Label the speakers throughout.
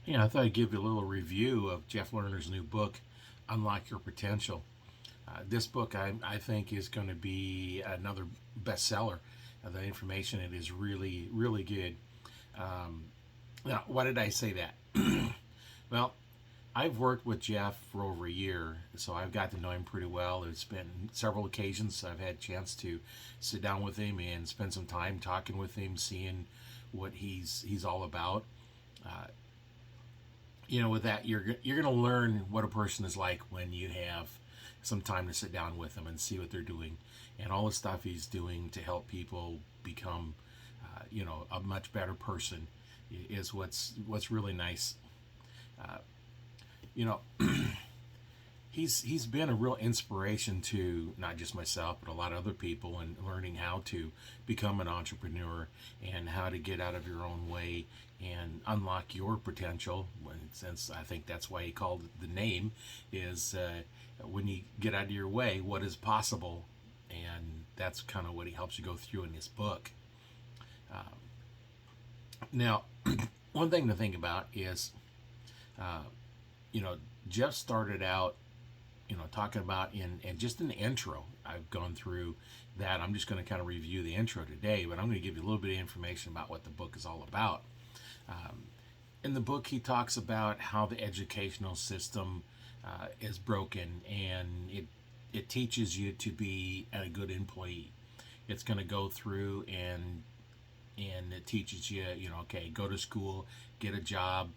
Speaker 1: Yeah, I thought I'd give you a little review of Jeff Lerner's new book, Unlock Your Potential. This book, I think, is going to be another bestseller. The information in it is really, really good. Now, why did I say that? Well, I've worked with Jeff for over a year, so I've got to know him pretty well. There's been several occasions I've had a chance to sit down with him and spend some time talking with him, seeing what he's all about. Uh, with that, you're going to learn what a person is like when you have some time to sit down with them and see what they're doing, and all the stuff he's doing to help people become, a much better person is what's really nice. Uh, you know, he's been a real inspiration to not just myself but a lot of other people in learning how to become an entrepreneur and how to get out of your own way and unlock your potential. Since I think that's why he called it the name, is when you get out of your way, what is possible, and that's kind of what he helps you go through in this book. Now, one thing to think about is, uh, you know, Jeff started out talking about in just in the intro. I've gone through that. I'm just going to kind of review the intro today, but I'm going to give you a little bit of information about what the book is all about. In the book, he talks about how the educational system is broken, and it teaches you to be a good employee. It's going to go through and it teaches you, okay, go to school, get a job,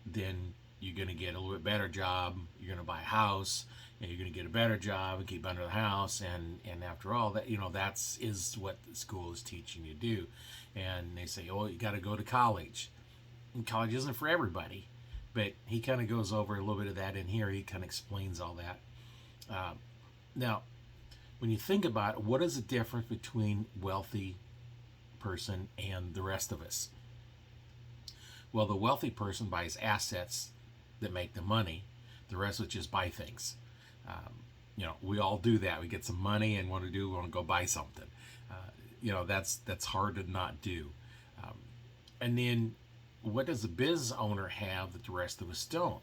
Speaker 1: then you're going to get a little bit better job, you're going to buy a house, and you're going to get a better job and keep under the house, and after all that, that's is what the school is teaching you to do. And they say, oh, you got to go to college, and college isn't for everybody, but he kind of goes over a little bit of that in here. He kind of explains all that. Now, when you think about it, what is the difference between wealthy person and the rest of us? Well, the wealthy person buys assets that make the money. The rest of us just buy things. We all do that. We get some money and we want to go buy something. That's hard to not do. Um, and then, what does the business owner have that the rest of us don't?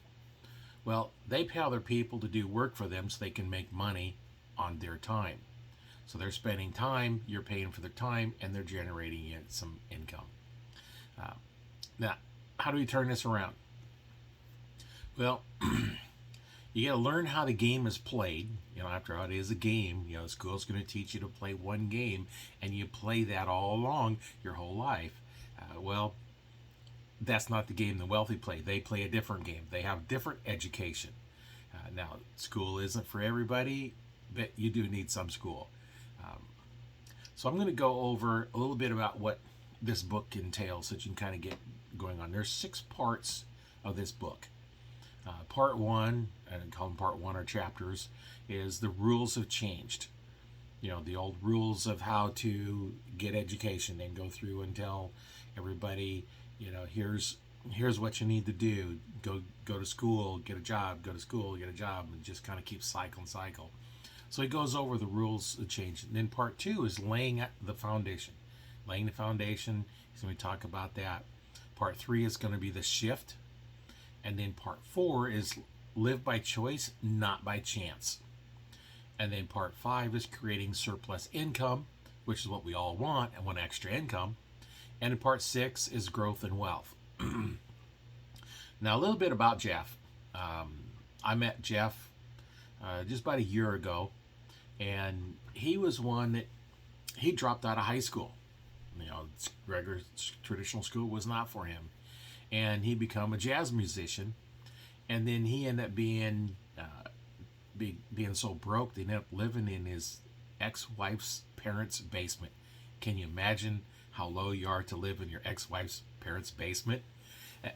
Speaker 1: Well, they pay other people to do work for them so they can make money on their time. So they're spending time, you're paying for their time, and they're generating some income. Uh, Now, how do we turn this around? Well, you got to learn how the game is played. After all, it is a game. School's going to teach you to play one game, and you play that all along your whole life. Well, that's not the game the wealthy play. They play a different game. They have different education. Now, school isn't for everybody, but you do need some school. Um, so I'm going to go over a little bit about what this book entails so that you can kind of get going on. There's 6 parts of this book. Part 1, and I call them part 1 or chapters, is the rules have changed. The old rules of how to get education, and go through and tell everybody, here's what you need to do. Go to school, get a job, go to school, get a job, and just kind of keep cycle. So he goes over the rules of change. And then part 2 is laying the foundation. Laying the foundation, he's going to talk about that. Part 3 is going to be the shift. And then part 4 is live by choice, not by chance. And then part 5 is creating surplus income, which is what we all want, and want extra income. And in part 6 is growth and wealth. Now, a little bit about Jeff. I met Jeff just about a year ago, and he was one that he dropped out of high school. Regular traditional school was not for him, and he became a jazz musician. And then he ended up being so broke, they ended up living in his ex-wife's parents' basement. Can you imagine how low you are to live in your ex-wife's parents' basement?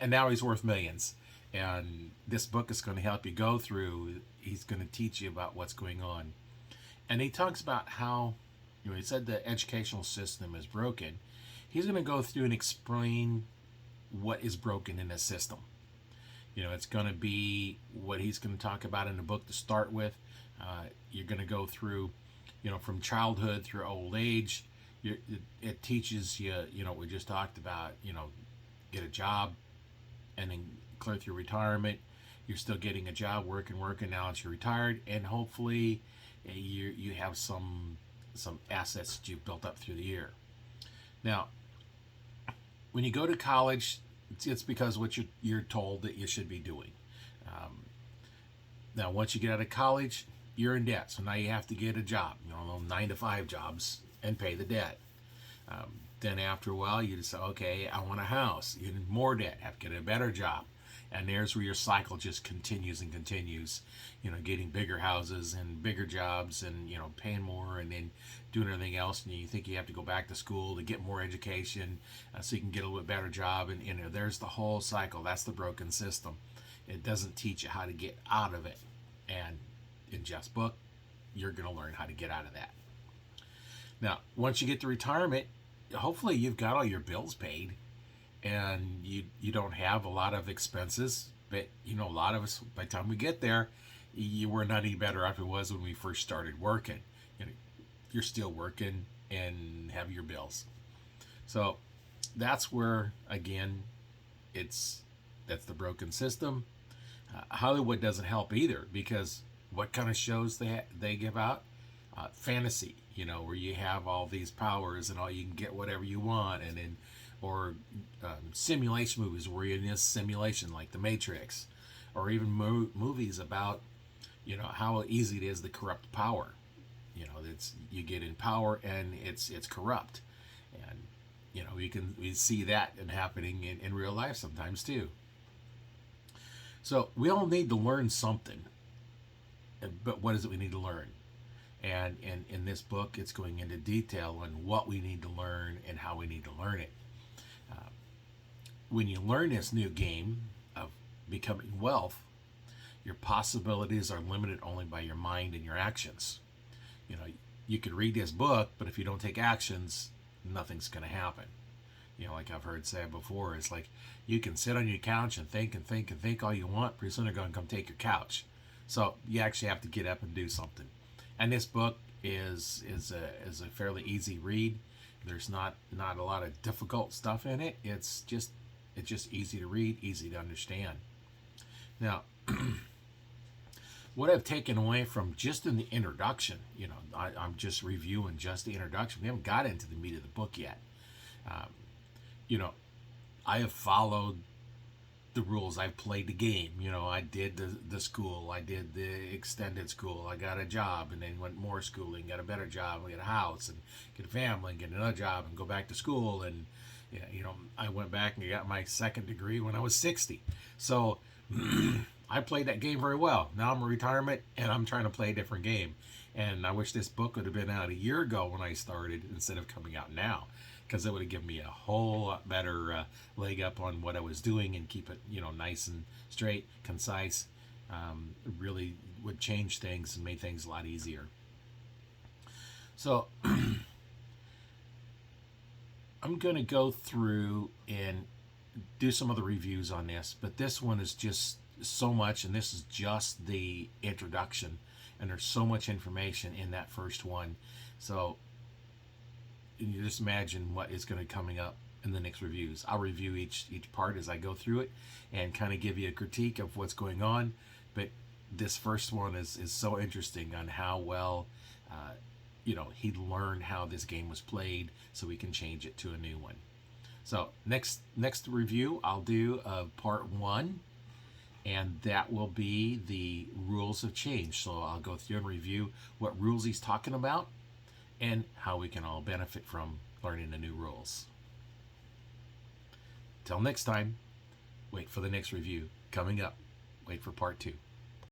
Speaker 1: And now he's worth millions. And this book is going to help you go through. He's going to teach you about what's going on. And he talks about how, he said the educational system is broken. He's going to go through and explain what is broken in the system. It's going to be what he's going to talk about in the book to start with. You're going to go through, from childhood through old age. It teaches you, what we just talked about, get a job, and then clear through retirement. You're still getting a job, working. Now that you're retired, and hopefully, you have some assets that you've built up through the year. Now, when you go to college, it's because what you're told that you should be doing. Um, Now, once you get out of college, you're in debt, so now you have to get a job. 9 to 5 jobs and pay the debt. Then after a while, you decide, okay, I want a house. You need more debt, have to get a better job. And there's where your cycle just continues and continues, getting bigger houses and bigger jobs and, paying more and then doing everything else. And you think you have to go back to school to get more education so you can get a little bit better job. And, there's the whole cycle. That's the broken system. It doesn't teach you how to get out of it. And in Jeff's book, you're going to learn how to get out of that. Now, once you get to retirement, hopefully you've got all your bills paid and you don't have a lot of expenses. But, a lot of us, by the time we get there, we're not any better off it was when we first started working. You're still working and have your bills. So that's where, again, that's the broken system. Hollywood doesn't help either, because what kind of shows they give out? Fantasy, where you have all these powers and all you can get whatever you want, and then or simulation movies where you're in this simulation like The Matrix, or even movies about how easy it is to corrupt power. It's you get in power and it's corrupt, and we see that happening in real life sometimes too. So we all need to learn something, but what is it we need to learn? And in this book, it's going into detail on what we need to learn and how we need to learn it. When you learn this new game of becoming wealth, your possibilities are limited only by your mind and your actions. You could read this book, but if you don't take actions, nothing's going to happen. Like I've heard said before, it's like you can sit on your couch and think and think and think all you want. Pretty soon they're going to come take your couch. So you actually have to get up and do something. And this book is a fairly easy read. There's not a lot of difficult stuff in it. It's just easy to read, easy to understand. Now, what I've taken away from just in the introduction, I'm just reviewing just the introduction. We haven't got into the meat of the book yet. I have followed the rules. I've played the game. I did the school. I did the extended school. I got a job and then went more schooling, got a better job, and get a house and get a family and get another job and go back to school. And, I went back and got my second degree when I was 60. So I played that game very well. Now I'm in retirement and I'm trying to play a different game. And I wish this book would have been out a year ago when I started instead of coming out now, because it would have given me a whole lot better leg up on what I was doing and keep it, nice and straight, concise. Really would change things and make things a lot easier. So I'm going to go through and do some of the reviews on this, but this one is just so much, and this is just the introduction, and there's so much information in that first one. So you just imagine what is going to be coming up in the next reviews. I'll review each part as I go through it and kind of give you a critique of what's going on. But this first one is so interesting on how well he learned how this game was played, so we can change it to a new one. So next review I'll do of part 1, and that will be the rules of change. So I'll go through and review what rules he's talking about and how we can all benefit from learning the new rules. Till next time, wait for the next review coming up. Wait for part 2.